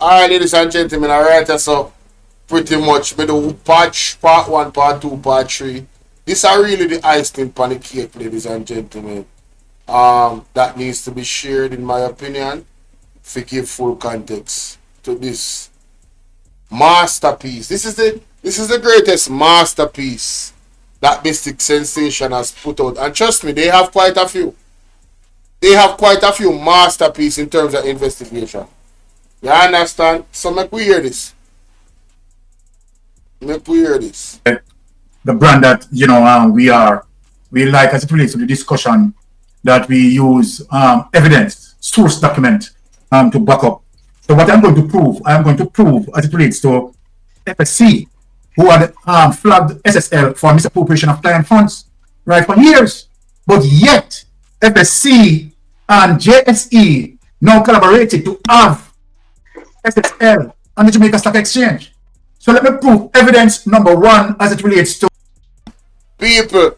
Alright, ladies and gentlemen, alright, so pretty much me do part 1, part 2, part 3. These are really the icing on the cake, ladies and gentlemen. That needs to be shared, in my opinion, to give full context to this masterpiece. This is the greatest masterpiece that Mystic Sensation has put out. And trust me, they have quite a few. They have quite a few masterpieces in terms of investigation. You understand? So make we hear this. Make we hear this. The brand that we like as it relates to the discussion that we use evidence, source document to back up. So what I'm going to prove as it relates to FSC, who had flagged SSL for misappropriation of client funds, right, for years. But yet, FSC and JSE now collaborated to have SSL on the Jamaica Stock Exchange. So let me prove evidence number 1 as it relates to people.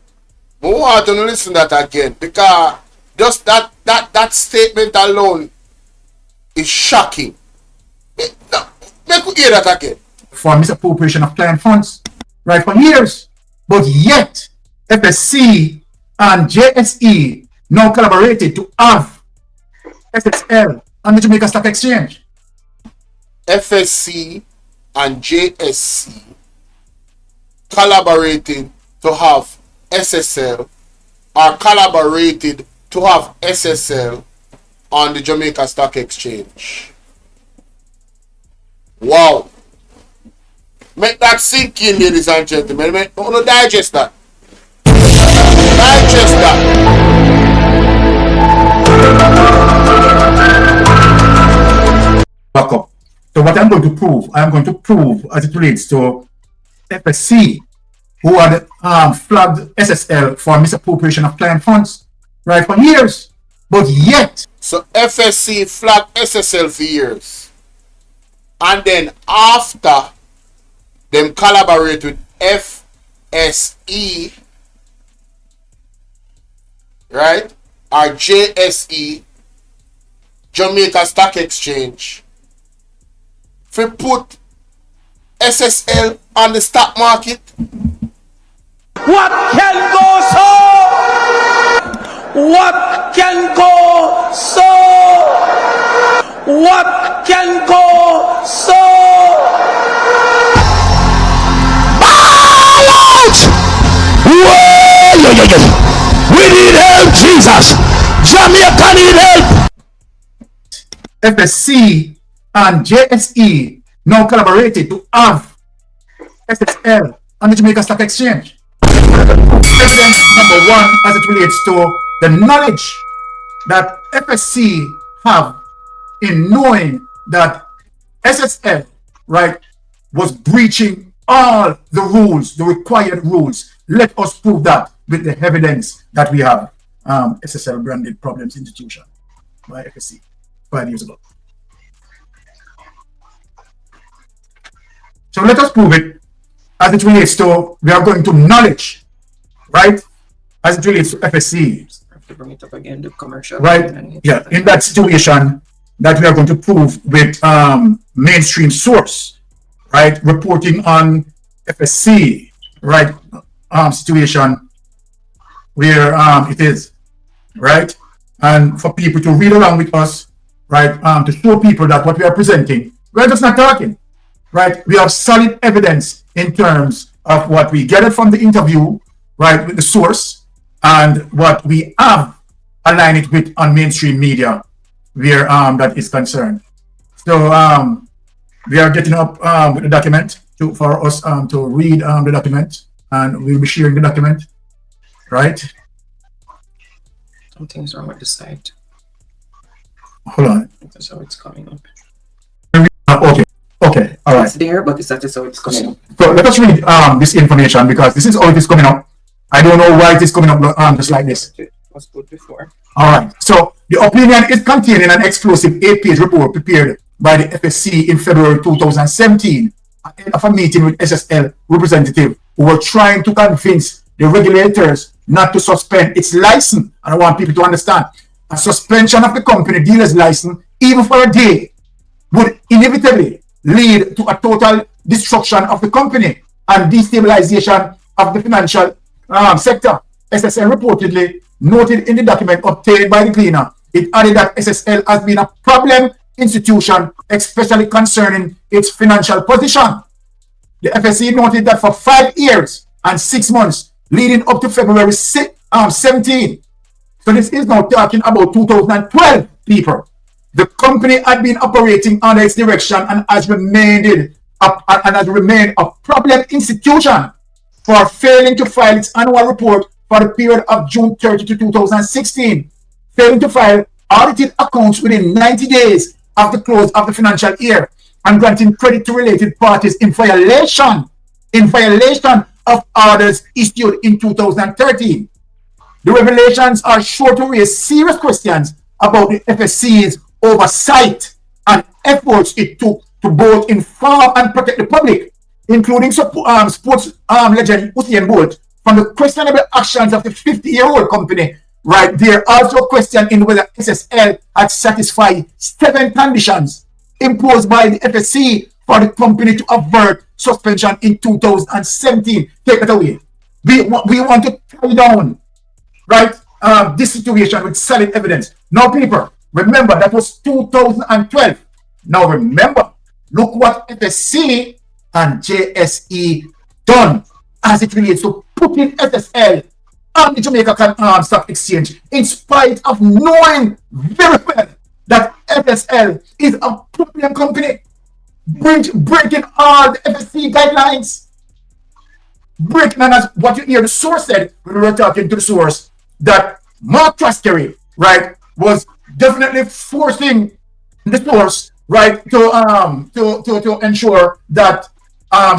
We want to listen to that again, because just that statement alone is shocking. Make we hear that again. For misappropriation of client funds, right, for years. But yet, FSC and JSE now collaborated to have SSL on the Jamaica Stock Exchange. FSC and JSC collaborated to have SSL, or collaborated to have SSL on the Jamaica Stock Exchange. Wow. Make that sink in, ladies and gentlemen. Digest that. Digest that. Back up. So what I'm going to prove as it relates to FSC, who had flagged SSL for misappropriation of client funds, right, for years. But yet, so FSC flagged SSL for years, and then after them collaborate with FSE, right, or JSE, Jamaica Stock Exchange, for put SSL on the stock market. What can go so? What can go so? What can go so? Bailout! Whoa! We need help, Jesus! Jamaica need help! FSC and JSE now collaborated to have SSL on the Jamaica Stock Exchange. Evidence number 1 as it relates to the knowledge that FSC have in knowing that SSL, right, was breaching all the rules, the required rules. Let us prove that with the evidence that we have. SSL branded problems institution by FSC 5 years ago. So let us prove it as it relates to, we are going to knowledge, right, as it relates to FSC. I have to bring it up again, the commercial. Right, yeah, in that situation that we are going to prove with mainstream source, right, reporting on FSC, right, situation where it is, right, and for people to read along with us, right, to show people that what we are presenting, we're just not talking. Right, we have solid evidence in terms of what we gathered from the interview, right, with the source, and what we have aligned it with on mainstream media, where that is concerned. So we are getting up with the document for us to read the document, and we'll be sharing the document, right? Something's wrong with the site. Hold on. That's how it's coming up. Okay. Okay, all right. It's there, but it's not just how it's coming up. So let us read this information, because this is how it is coming up. I don't know why it is coming up just like this. It was good before. All right. So the opinion is contained in an exclusive 8-page report prepared by the FSC in February 2017 at the end of a meeting with SSL representatives who were trying to convince the regulators not to suspend its license. And I want people to understand, a suspension of the company dealer's license, even for a day, would inevitably lead to a total destruction of the company and destabilization of the financial sector. SSL reportedly noted in the document obtained by the cleaner. It added that SSL has been a problem institution, especially concerning its financial position. The FSC noted that for 5 years and 6 months leading up to February 17, so this is now talking about 2012, people, the company had been operating under its direction and has remained a problem institution for failing to file its annual report for the period of June 30 to 2016, failing to file audited accounts within 90 days of the close of the financial year, and granting credit to related parties in violation of orders issued in 2013. The revelations are sure to raise serious questions about the FSC's oversight and efforts it took to both inform and protect the public, including sports legend Usain Bolt, from the questionable actions of the 50-year-old company. Right there, also questioning whether SSL had satisfied 7 conditions imposed by the FSC for the company to avert suspension in 2017. Take it away. We want to carry down, right, this situation with solid evidence. Now, people, remember that was 2012. Now, remember, look what FSC and JSE done as it relates to putting SSL on the Jamaica Stock Exchange, in spite of knowing very well that FSL is a problem company, breaking all the FSC guidelines. Breaking, and as what you hear the source said when we were talking to the source, that Mark Traskery, right, was definitely forcing the source, right, to ensure that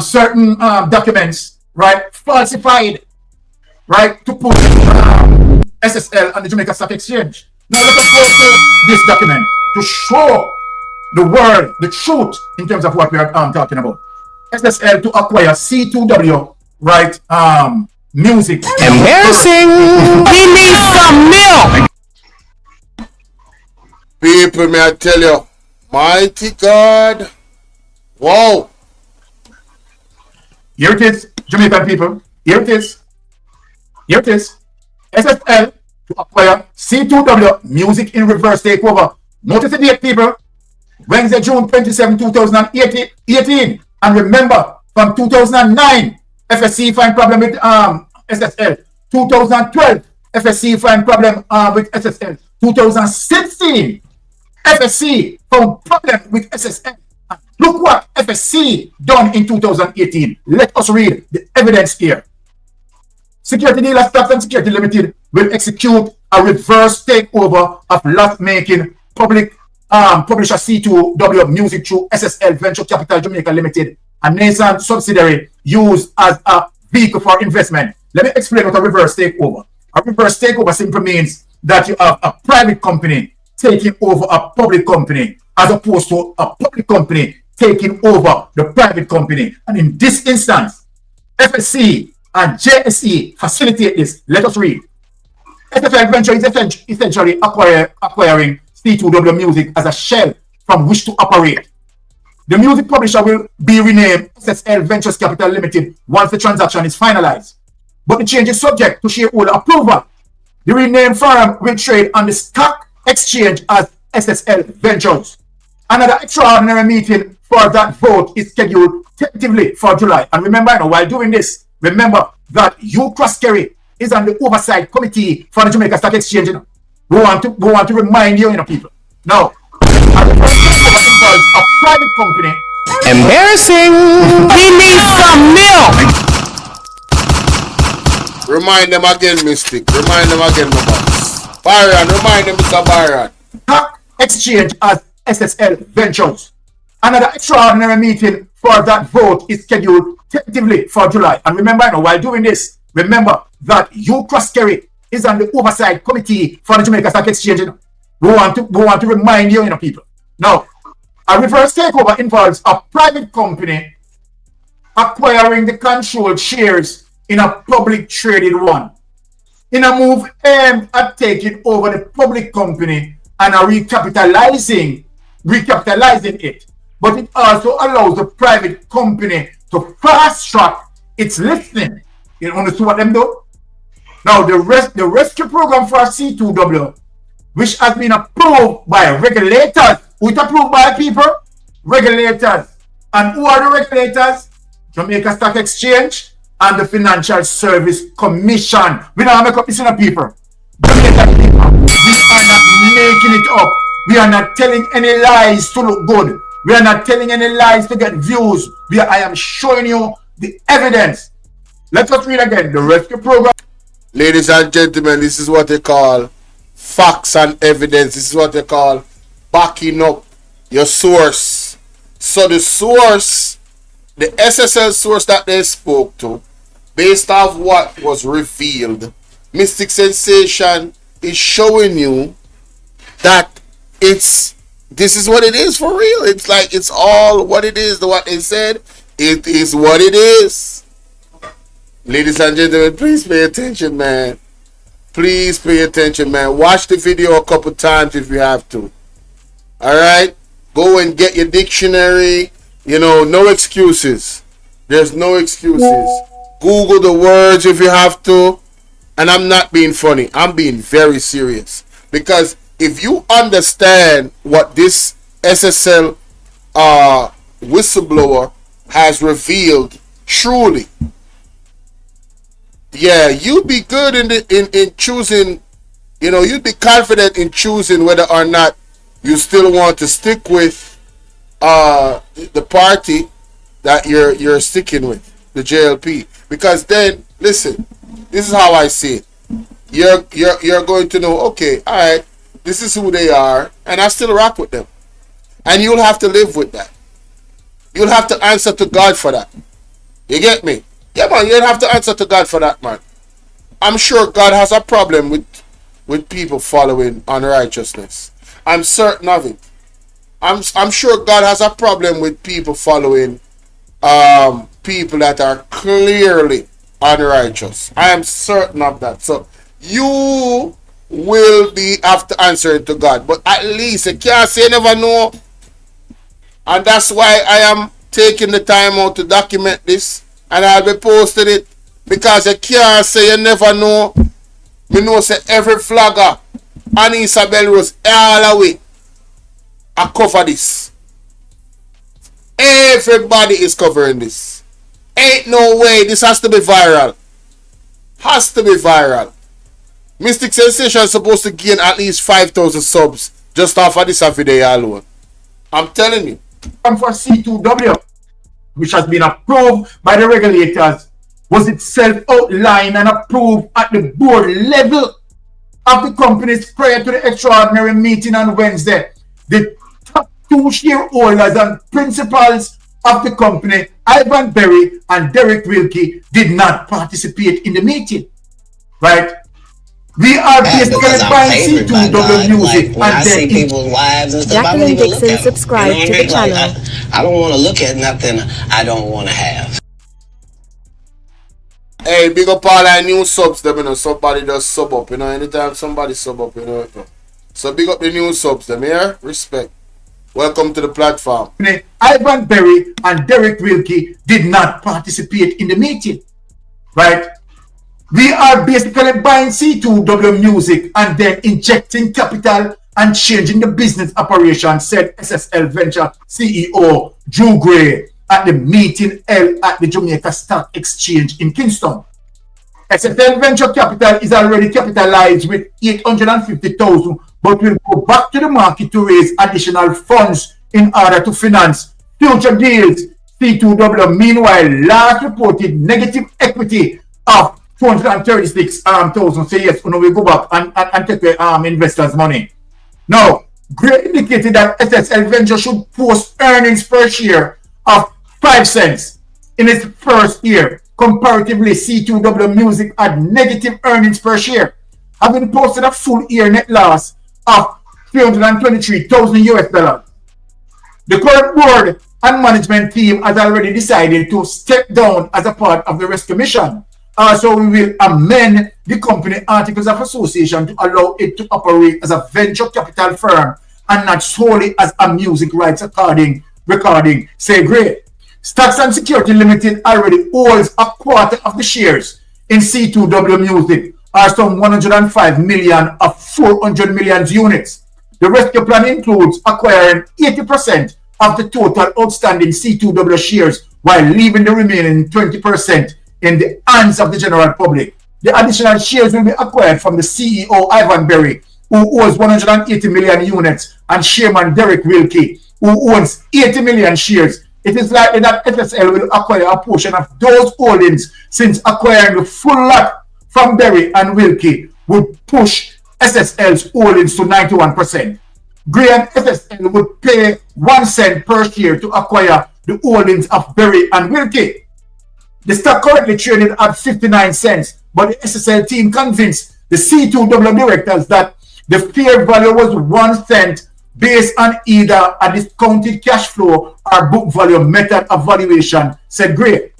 certain documents, right, falsified, right, to put SSL on the Jamaica Stock Exchange. Now let us go to this document to show the world the truth in terms of what we are talking about. SSL to acquire C2W, right, music. Embarrassing. We need some milk. People, may I tell you, mighty God. Wow. Here it is, Jamaican people. Here it is. Here it is. SSL to acquire C2W music in reverse takeover. Notice the date, people. Wednesday, June 27, 2018. And remember, from 2009, FSC find problem with SSL. 2012, FSC find problem with SSL. 2016, FSC found problem with SSL. Look what FSC done in 2018. Let us read the evidence here. Security Dealer Stocks and Security Limited will execute a reverse takeover of lot-making public publisher C2W Music through SSL Venture Capital Jamaica Limited, a nascent subsidiary used as a vehicle for investment. Let me explain what a reverse takeover. A reverse takeover simply means that you have a private company taking over a public company, as opposed to a public company taking over the private company. And in this instance, FSC and JSE facilitate this. Let us read. SSL Venture is essentially acquiring C2W Music as a shell from which to operate. The music publisher will be renamed SSL Ventures Capital Limited once the transaction is finalized. But the change is subject to shareholder approval. The renamed firm will trade on the stock exchange as SSL Ventures. Another extraordinary meeting for that vote is scheduled tentatively for July. And remember, while doing this, remember that Hugh Croskery is on the oversight committee for the Jamaica Stock Exchange. We want to remind you, people. Now, a private company. Embarrassing. We need some milk. Remind them again, Mystic. Remind them again, my boss. BYRON, remind them, Mr. BYRON. Stock exchange as SSL Ventures. Another extraordinary meeting for that vote is scheduled tentatively for July. And remember, while doing this, remember that Hugh Croskery is on the oversight committee for the Jamaica Stock Exchange. We want to remind you, people. Now, a reverse takeover involves a private company acquiring the controlled shares in a public traded one, in a move aimed at taking over the public company and recapitalizing recapitalizing it, but it also allows the private company to fast track its listing. You understand what them do? Now the rescue program for C2W, which has been approved by regulators, which approved by people, regulators. And who are the regulators? Jamaica Stock Exchange and the Financial Service Commission. We don't make up this in a people. Jamaica people, we are not making it up. We are not telling any lies to look good. We are not telling any lies to get views. I am showing you the evidence. Let us read again the rescue program. Ladies and gentlemen, this is what they call facts and evidence. This is what they call backing up your source. So the source, the SSL source that they spoke to, based off what was revealed, Mystic Sensation is showing you that this is what it is for real. It's like it's all what it is. What they said, it is what it is. Ladies and gentlemen, please pay attention, man. Please pay attention, man. Watch the video a couple times if you have to. Alright? Go and get your dictionary. You know, no excuses. There's no excuses. Google the words if you have to. And I'm not being funny. I'm being very serious. Because if you understand what this SSL whistleblower has revealed, truly, yeah, you'd be good in choosing, you know, you'd be confident in choosing whether or not you still want to stick with the party that you're sticking with, the JLP. Because then, listen, this is how I see it. You're going to know, okay, all right, this is who they are, and I still rock with them. And you'll have to live with that. You'll have to answer to God for that. You get me? Yeah, man, you'll have to answer to God for that, man. I'm sure God has a problem with people following unrighteousness. I'm certain of it. I'm sure God has a problem with people following people that are clearly unrighteous. I am certain of that. So you will be after answering to God. But at least you can't say you never know. And that's why I am taking the time out to document this. And I'll be posting it. Because you can't say you never know. Me know say every flagger and Isabel Rose all the way I cover this. Everybody is covering this. Ain't no way. This has to be viral. Has to be viral. Mystic Sensation is supposed to gain at least 5,000 subs just off of this video alone. I'm telling you. For C2W, which has been approved by the regulators, was itself outlined and approved at the board level of the companies prior to the extraordinary meeting on Wednesday. The top two shareholders and principals of the company, Ivan Berry and Derek Wilkie, did not participate in the meeting. Right? We are basically buying C2W music when I see people's lives and stuff, I don't even look at them. Subscribe to the channel. I don't want to look at nothing I don't want to have. Hey, big up all our new subs, them, you know. Somebody does sub up, you know. Anytime somebody sub up, you know. So big up the new subs, them, yeah? Respect. Welcome to the platform. Ivan Berry and Derek Wilkie did not participate in the meeting. Right? We are basically buying C2W music and then injecting capital and changing the business operation, said SSL Venture CEO Drew Gray at the meeting held at the Jamaica Stock Exchange in Kingston. SSL Venture Capital is already capitalized with $850,000, but will go back to the market to raise additional funds in order to finance future deals. C2W, meanwhile, last reported negative equity of 236,000. Say yes, we go back and take the investors' money. Now, Gray indicated that SSL Venture should post earnings per share of 5 cents in its first year. Comparatively, C2W Music had negative earnings per share, having posted a full year net loss of $323,000. The current board and management team has already decided to step down as a part of the rescue mission. So we will amend the company articles of association to allow it to operate as a venture capital firm and not solely as a music rights recording, say great. Stocks and Security Limited already owns a quarter of the shares in C2W Music, or some 105 million of 400 million units. The rescue plan includes acquiring 80% of the total outstanding C2W shares while leaving the remaining 20% in the hands of the general public. The additional shares will be acquired from the CEO Ivan Berry, who owns 180 million units, and Chairman Derek Wilkie, who owns 80 million shares. It is likely that SSL will acquire a portion of those holdings, since acquiring the full lot from Berry and Wilkie would push SSL's holdings to 91%. Gray and SSL would pay 1 cent per share to acquire the holdings of Berry and Wilkie. The stock currently traded at 59 cents, but the SSL team convinced the C2W directors that the fair value was 1 cent based on either a discounted cash flow or book value method of valuation, said Gray.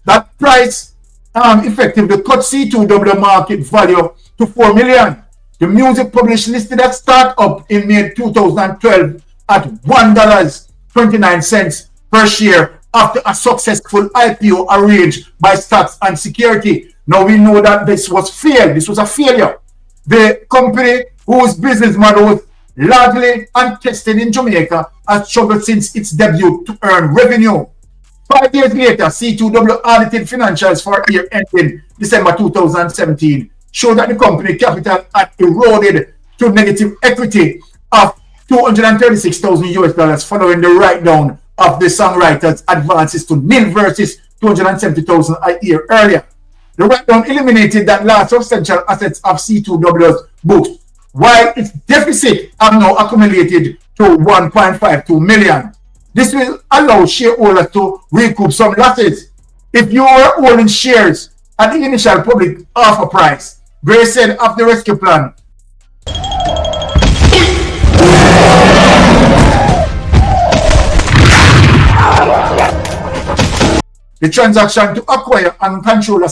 That price effectively cut C2W market value to 4 million. The music published listed at startup in May 2012 at $1.29 per share after a successful IPO arranged by Stocks and Security. Now we know that this was failed. This was a failure. The company, whose business model was largely untested in Jamaica, has struggled since its debut to earn revenue. 5 years later, C2W audited financials for year ending December 2017 showed that the company capital had eroded to negative equity of $236,000 following the write-down of the songwriter's advances to nil versus $270,000 a year earlier. The write-down eliminated that last substantial assets of C2W's books, while its deficit have now accumulated to $1.52 million. This will allow shareholders to recoup some losses. If you were holding shares at the initial public offer price, Gray said of the rescue plan, the transaction to acquire and control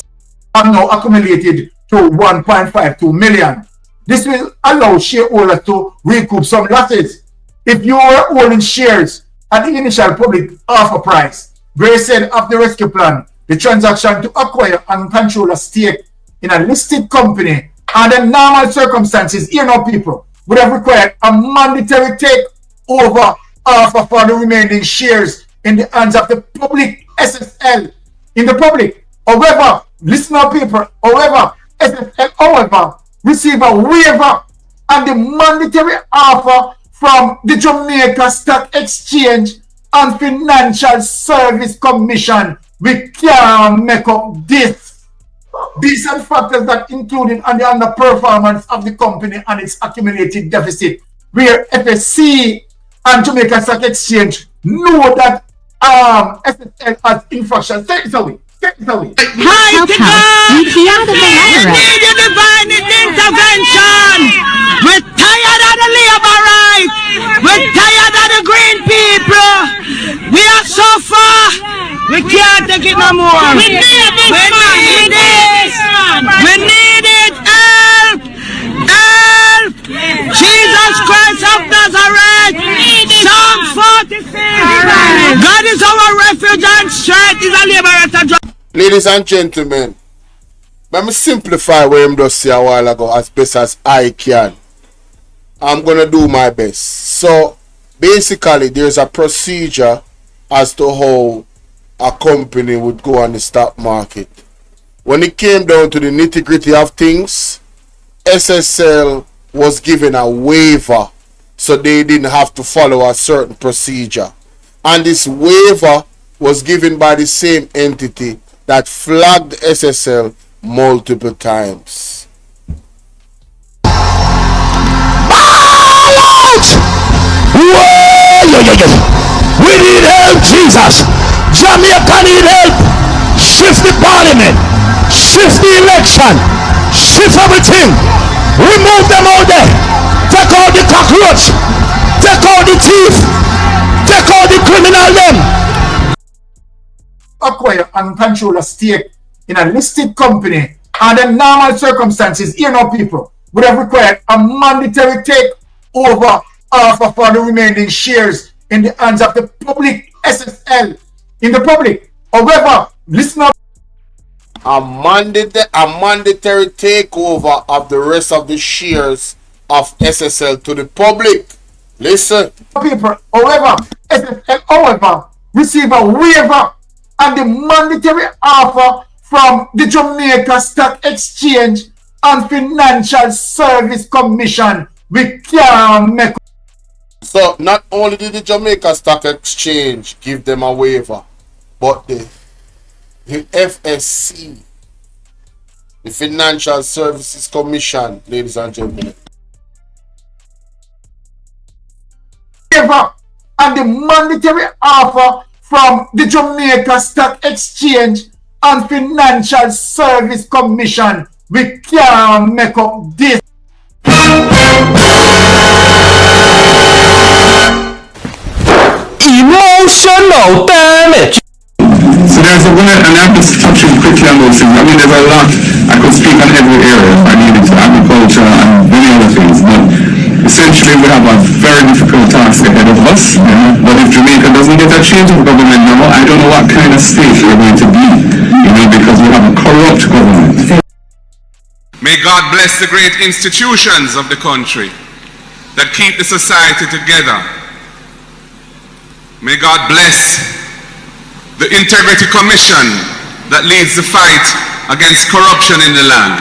have now accumulated to $1.52 million. This will allow shareholders to recoup some losses. If you were holding shares at the initial public offer price, Gray said of the rescue plan, the transaction to acquire and control a stake in a listed company under normal circumstances, people, would have required a mandatory takeover offer for the remaining shares in the hands of the public SSL in the public. However, listener people, however, SSL, receive a waiver and the mandatory offer from the Jamaica Stock Exchange and Financial Service Commission. We can't make up this. These are factors that included on the underperformance of the company and its accumulated deficit, where FSC and Jamaica Stock Exchange know that SSL has infractions. Take it away. Take it away. Help, help. We need your divine intervention. We're tired of the labor rights. We're tired of the green people. We are so far. We can't take it no more. We need this. We need it. Help. Help. Jesus Christ of Nazareth. Psalm 46. God is our refuge and strength. Is a liberator. Ladies and gentlemen, let me simplify what I'm just saying a while ago as best as I can. I'm going to do my best. So, basically, there's a procedure as to how a company would go on the stock market. When it came down to the nitty-gritty of things, SSL was given a waiver, so they didn't have to follow a certain procedure. And this waiver was given by the same entity that flagged SSL multiple times. We need help, Jesus. Jamaica need help. Shift the parliament. Shift the election. Shift everything. Remove them out there. Take out the cockroach. Take out the thief. Take out the criminal them. Acquire and control a stake in a listed company under normal circumstances, people, would have required a mandatory takeover offer for the remaining shares in the hands of the public SSL in the public. However, listen up. A mandatory takeover of the rest of the shares of SSL to the public. Listen. People, however, SSL, however, receive a waiver and the mandatory offer from the Jamaica Stock Exchange and Financial Service Commission. We can't make. So not only did the Jamaica Stock Exchange give them a waiver, but the FSC, the Financial Services Commission, ladies and gentlemen. Waiver and the mandatory offer from the Jamaica Stock Exchange and Financial Service Commission. We can't make up this. Emotional damage. So there's a way, and I'm just touching quickly on those things. I mean, there's a lot. I could speak on every area if I needed to, agriculture and many other things. But essentially, we have a very difficult task ahead of us. But if Jamaica doesn't get a change of government now, I don't know what kind of state we're going to be. Because we have a corrupt government. May God bless the great institutions of the country that keep the society together. May God bless the Integrity Commission that leads the fight against corruption in the land.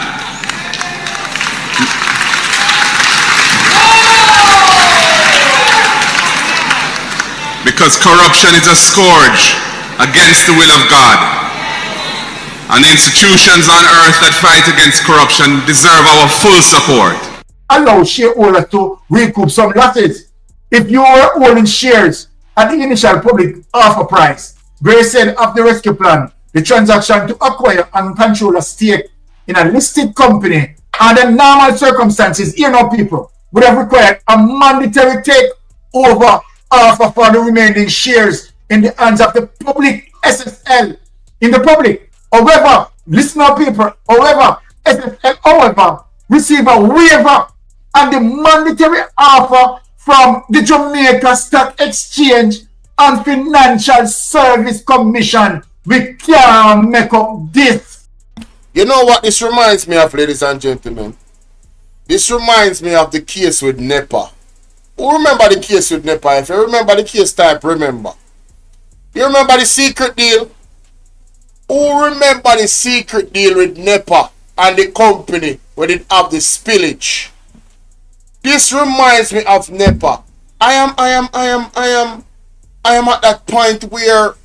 Because corruption is a scourge against the will of God. And institutions on earth that fight against corruption deserve our full support. Allow shareholders to recoup some losses. If you were owning shares at the initial public offer price, Grace said of the rescue plan, the transaction to acquire and control a stake in a listed company under normal circumstances, people would have required a mandatory takeover offer for the remaining shares in the hands of the public SSL in the public. However, listen up, people. However, SSL, however, receive a waiver and the mandatory offer from the Jamaica Stock Exchange and Financial Service Commission. We can't make up this. You know what this reminds me of, ladies and gentlemen? This reminds me of the case with NEPA. Who remember the case with NEPA? If you remember the case type, remember. You remember the secret deal? Who remember the secret deal with NEPA and the company where it have the spillage? This reminds me of NEPA. I am at that point where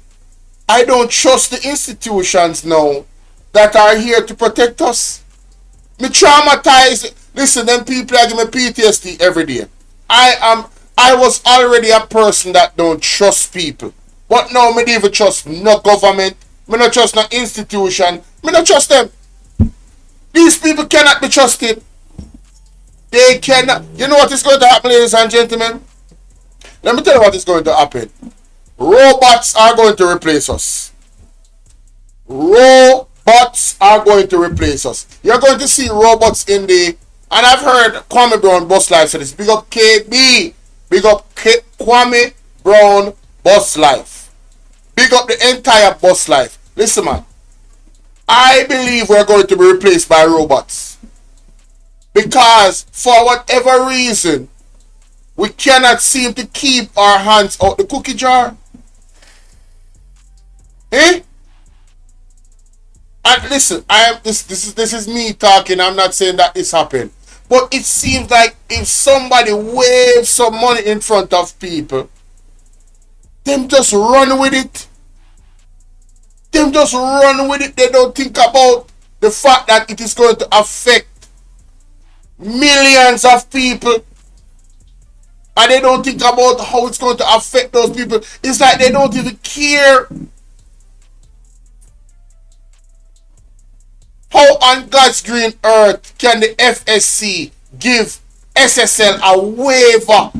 I don't trust the institutions now that are here to protect us. Me traumatized. Listen, them people are giving me PTSD every day. I was already a person that don't trust people. But now me don't even trust no government. Me not trust no institution. Me not trust them. These people cannot be trusted. They cannot. You know what is going to happen, ladies and gentlemen? Let me tell you what is going to happen. Robots are going to replace us. Robots are going to replace us. You're going to see robots in the... And I've heard Kwame Brown Bus Life say this. Big up KB. Big up Kwame Brown Bus Life. Big up the entire Bus Life. Listen, man. I believe we're going to be replaced by robots. Because for whatever reason, we cannot seem to keep our hands out the cookie jar. Eh? And listen, this is me talking. I'm not saying that this happened. But it seems like if somebody waves some money in front of people, them just run with it. Them just run with it. They don't think about the fact that it is going to affect millions of people. And they don't think about how it's going to affect those people. It's like they don't even care. How on God's green earth can the FSC give SSL a waiver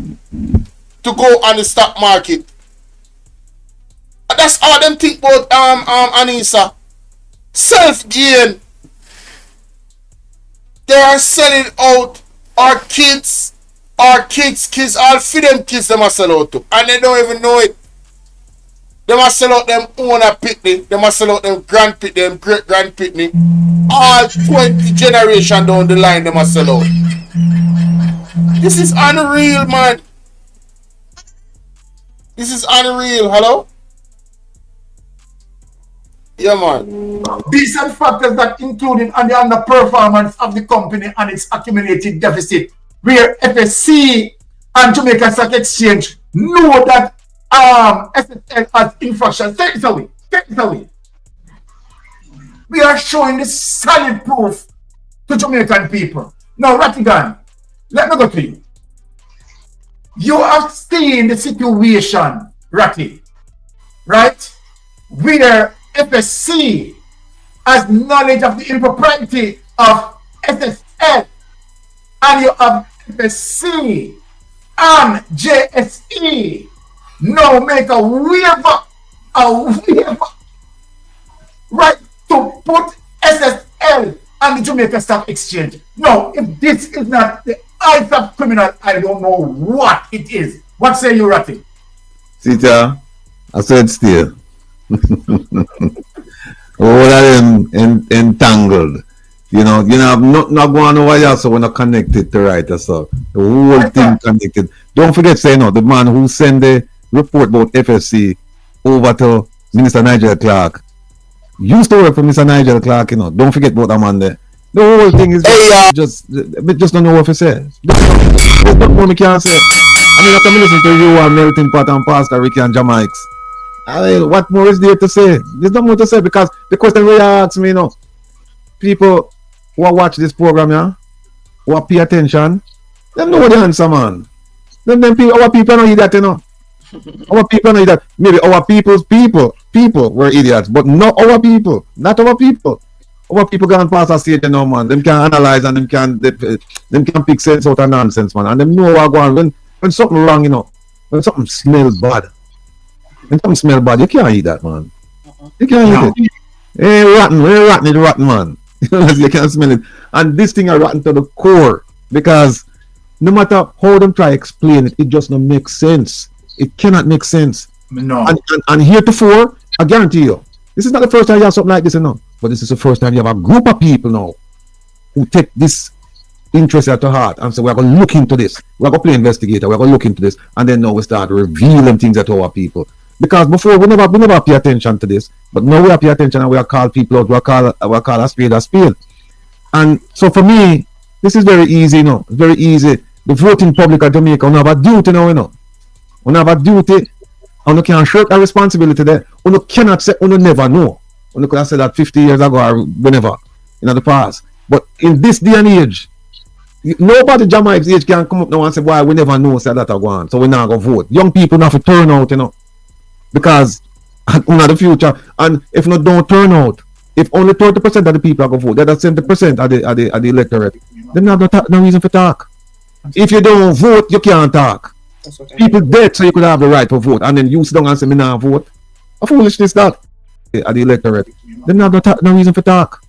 to go on the stock market? And that's all them think about Anissa. Self-gain. They are selling out our kids. Our kids, all for them kids them a sell out to. And they don't even know it. Them a sell out them own a pitney. Them a sell out them grand pitney, them great grand pitney. All 20 generation down the line them a sell out. This is unreal, man. This is unreal. Hello? Yeah, man. These are factors that included on the underperformance of the company and its accumulated deficit, where FSC and Jamaica Stock Exchange know that SSL has infraction. Take it away. Take it away. We are showing the solid proof to Jamaican people. Now, Rattigan, let me go to you. You have seen the situation, Ratty, right? Where FSC has knowledge of the impropriety of SSL, and you have FSC and JSE now make a waiver, right, to put SSL on the Jamaica Stock Exchange. Now, if this is not the eyes of criminal, I don't know what it is. What say you, Ratty? Sita, I said still. All of them entangled. You know, not going over here, so we're not connected to right, so the whole thing connected. Don't forget, say no, the man who sent the report about FSC over to Minister Nigel Clark used to work for Mr. Nigel Clark, you know. Don't forget about that man there. The whole thing is just don't know what to say. There's not more we can say. I mean, after me listen to you and Melting Pot and Pastor Ricky and Jamaics, what more is there to say? There's not more to say, because the question we ask me, you know, people who watch this program, yeah, who pay attention, them know the answer, man. Our people don't hear that, you know. Our people know that. Maybe our people's people were idiots, but not our people. Not our people. Our people can't pass a stage, you know, man. Them can analyze and them can pick sense out of nonsense, man. And them know what going on. When something wrong, you know, when something smells bad. When something smells bad, you can't eat that, man. You can't eat it. Hey, rotten, man. You can't smell it. And this thing are rotten to the core, because no matter how them try to explain it, it just don't make sense. It cannot make sense. No. And heretofore, I guarantee you, this is not the first time you have something like this, you know. But this is the first time you have a group of people now who take this interest at heart and say, we're going to look into this. We're going to play investigator. We're going to look into this. And then now we start revealing things to our people. Because before, we never pay attention to this. But now we pay attention and we are called people out. We call a spade a spade. And so for me, this is very easy, you know. It's very easy. The voting public of Jamaica, we have a duty now, you know. We have a duty. And we can't shirk a responsibility there. We cannot say, we never know. We could have said that 50 years ago or whenever, in the past. But in this day and age, nobody Jamaica's age can come up now and say, why we never know, say that are going. So we're not going to vote. Young people have to turn out, you know. Because we the future. And if not don't turn out, if only 30% of the people are going to vote, that's 70% of the electorate, then no reason for talk. If you don't vote, you can't talk. People dead so you could have the right to vote, and then you sit down and say, me not vote. A foolishness that. At the electorate, then no reason for talk.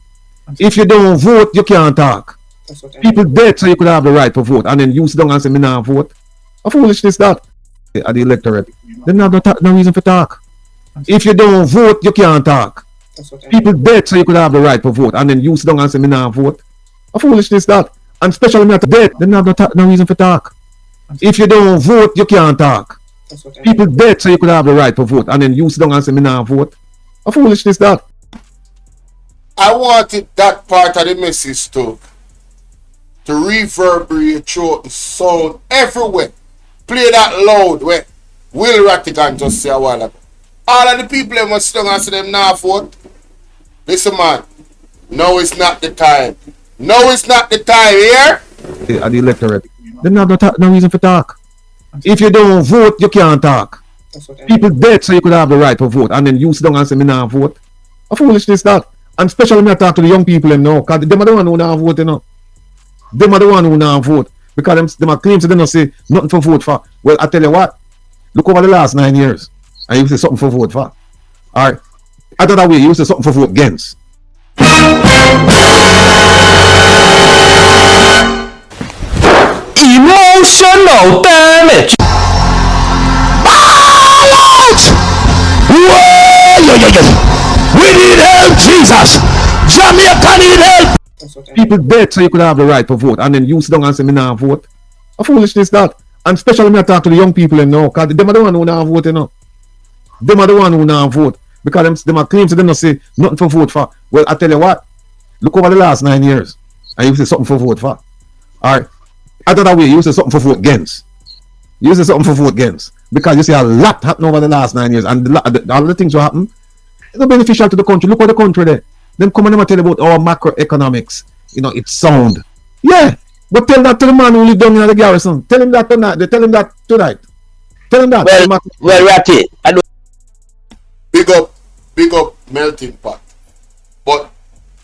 If you don't vote, you can't talk. People dead so you could have the right to vote, and then you sit down and say, me not vote. A foolishness that. At the electorate, then no reason for talk. If you don't vote, you can't talk. People dead so you could have the right to vote, and then you sit down and say, me not vote. A foolishness that. And especially me at dead, then no reason for talk. If you don't vote, you can't talk. People dead so you could have the right to vote, and then you sit down and say, me not vote. A foolishness that. I wanted that part of the message to reverberate throughout the sound everywhere. Play that loud where Will Rattigan just say a while ago. All of the people that must sit down and say them not vote. Listen, man. No, it's not the time. No, it's not the time here. At the electorate, then no reason for talk. If you don't vote, you can't talk. People dead so you could have the right to vote, and then you sit down and say, me not vote. A foolishness that. And especially me talk to the young people now, because them are the one who not vote, you know. Them are the one who not vote. Because them are claims they don't say nothing for vote for. Well, I tell you what, look over the last 9 years, and you say something for vote for. Alright. Other way, you say something for vote against. Emotion Intentional damage. Ball out! Whoa! We need help, Jesus! Jamaica need help! That's what I People dead so you could have the right to vote, and then you sit down and say me nah vote. A foolishness that. And especially when I talk to the young people, you know, because them are the one who nah vote, you know. Them are the one who nah vote. Because them are claims to them not say nothing for vote for. Well, I tell you what, look over the last 9 years, and you say something for vote for. Alright. Other way, you say something for vote against. You say something for vote against. Because you see a lot happen over the last 9 years, and all the things will happen. It's not beneficial to the country. Look at the country there. Them come and tell you about our macroeconomics. You know, it's sound. Yeah. But tell that to the man who live down in the garrison. Tell him that tonight. They tell him that tonight. Tell him that. Well, Ratty, I don't. Big up melting pot. But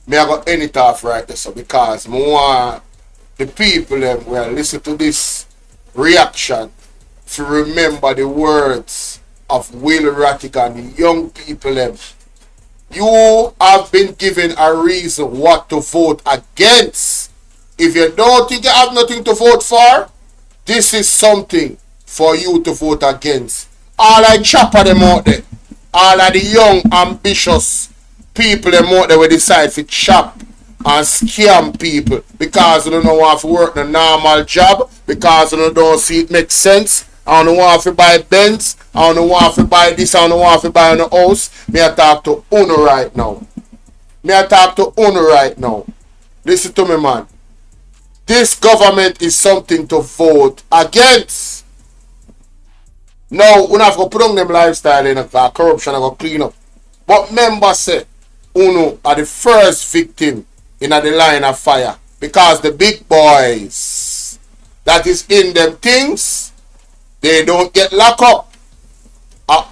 me I got end it off right there, so because I want the people them will listen to this reaction to remember the words of Will Rattick and the young people them. You have been given a reason what to vote against. If you don't think you have nothing to vote for, this is something for you to vote against. All I chopper them out there, all of the young ambitious people them out there will decide to chop and scam people because they don't want to work a normal job, because they don't see it make sense. I don't want to buy Benz, I don't want to buy this, I don't want to buy a house. Me I talk to Uno right now. Listen to me, man. This government is something to vote against. Now, we have to put on them lifestyle in corruption and go clean up. But members say, Uno are the first victim in the line of fire. Because the big boys that is in them things, they don't get locked up.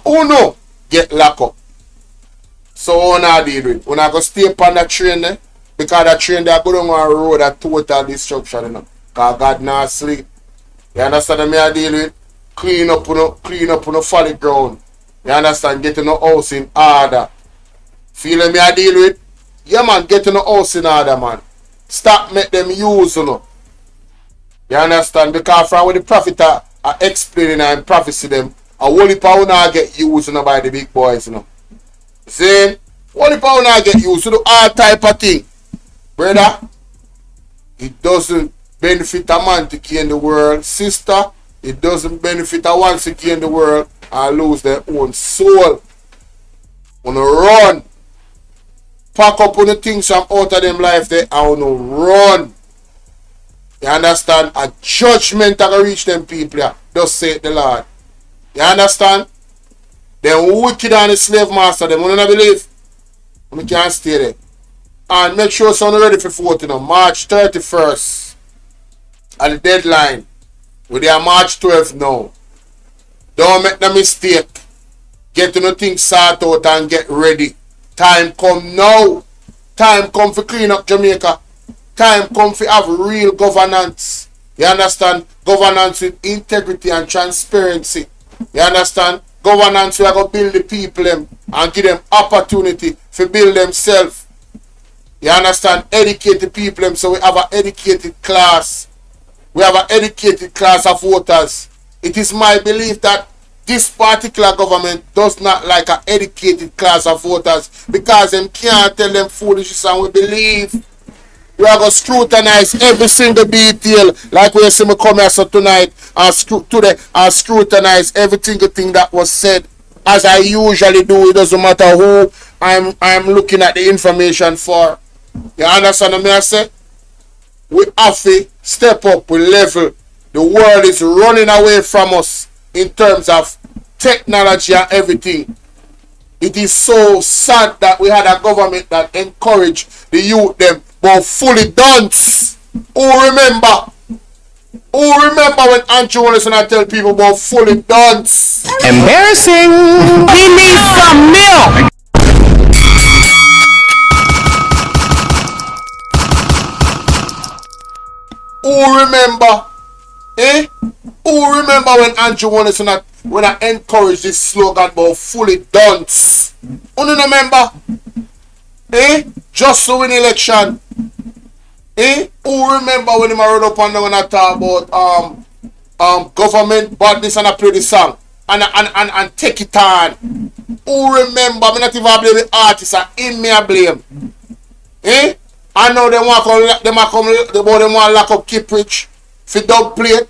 Uno get locked up. So Uno deal with. Uno go stay upon the train there. Because the train they go down on a road of total destruction, you know. Because God not sleep. You understand me I deal with? Clean up on the folly ground. You understand? Getting the house in order. Feel me I deal with? Yeah man, getting the house in order, man. Stop make them use, you know. You understand? Because from what the prophet are explaining and prophecy them, a whole heap of not get used, you know, by the big boys, you know. See? Whole heap of not get used to do all type of thing. Brother, it doesn't benefit a man to gain the world. Sister, it doesn't benefit a one to gain the world and lose their own soul. Wanna run. Pack up on the things from out of them life there and wanna run. You understand? A judgment that will reach them people here. Thus saith the Lord. You understand? Them wicked and the slave master, them wanna believe. We can't stay there. And make sure someone ready for voting on March 31st at the deadline. We are March 12th now. Don't make no mistake. Get to nothing sort out and get ready. Time come now. Time come for clean up Jamaica. Time come for have real governance. You understand? Governance with integrity and transparency. You understand? Governance we are going to build the people them and give them opportunity to build themselves. You understand? Educate the people them so we have an educated class. We have an educated class of voters. It is my belief that this particular government does not like an educated class of voters because them can't tell them foolishness, and we believe we are going to scrutinize every single detail like we see me come here so tonight and scrutinize every single thing that was said as I usually do. It doesn't matter who I'm looking at the information for. You understand what I say? We have to step up, we level. The world is running away from us in terms of technology and everything. It is so sad that we had a government that encouraged the youth them but fully dance. Who remember when Andrew Wilson and tell people about fully dance? Embarrassing. We need some milk. Who remember? Who remember when Andrew Wilson when I encouraged this slogan about fully dance? Who remember? Just to win election. Who remember when he rode up and down and talk about government badness and I play the song and take it on. Who remember? Me not even blame the artist and in me I blame. Eh? I know them want to lock up Kiprich for dub plate.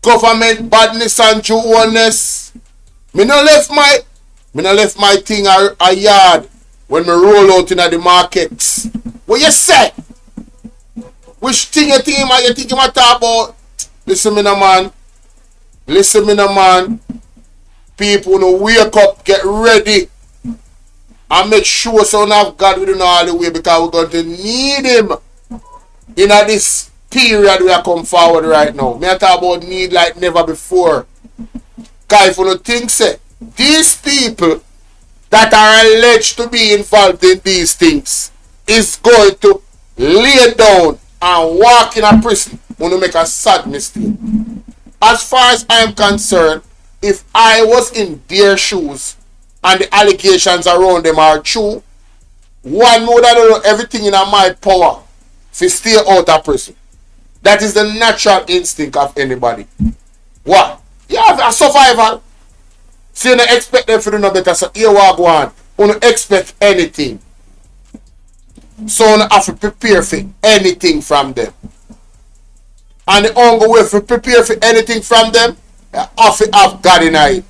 Government badness and Jew-oneness. Me no left my thing a yard when me roll out in the markets. What you say? Which thing you think him a talk about? Listen me no man. People no wake up, get ready. And make sure so we have God within all the way because we're going to need him in this period we are come forward right now. Me I talk about need like never before. Because if you don't think so, these people that are alleged to be involved in these things is going to lay down and walk in a prison when you make a sad mistake. As far as I am concerned, if I was in their shoes and the allegations around them are true, one would have done everything in my power to stay out of prison. That is the natural instinct of anybody. What? You have a survival. So you don't expect them to do no better. So here we go on. You don't expect anything. So you have to prepare for anything from them. And the only way to prepare for anything from them, you have to have God in it.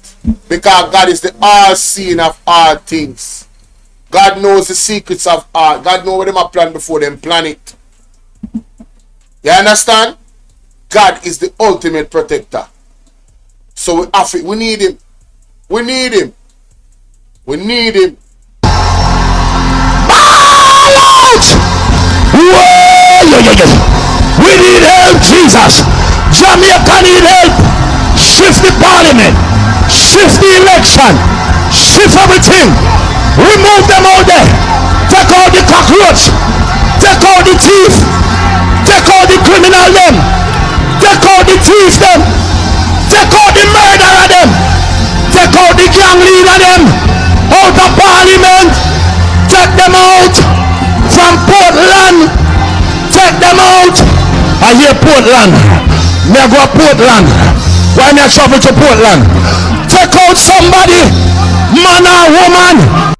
Because God is the all-seeing of all things. God knows the secrets of all. God knows what them are planned before them plan it. You understand? God is the ultimate protector. So we need him. We need him. We need him. Ball out! Whoa! We need help, Jesus. Jamaica need help. Shift the parliament. Shift the election. Shift everything. Remove them all there. Take out the cockroach. Take out the thief. Take out the criminal them. Take out the thief them. Take out the murderer them. Take out the gang leader them. Out of parliament. Take them out from Portland. Take them out. I hear Portland. Me go to Portland. Why me travel to Portland? Take out somebody, man or woman,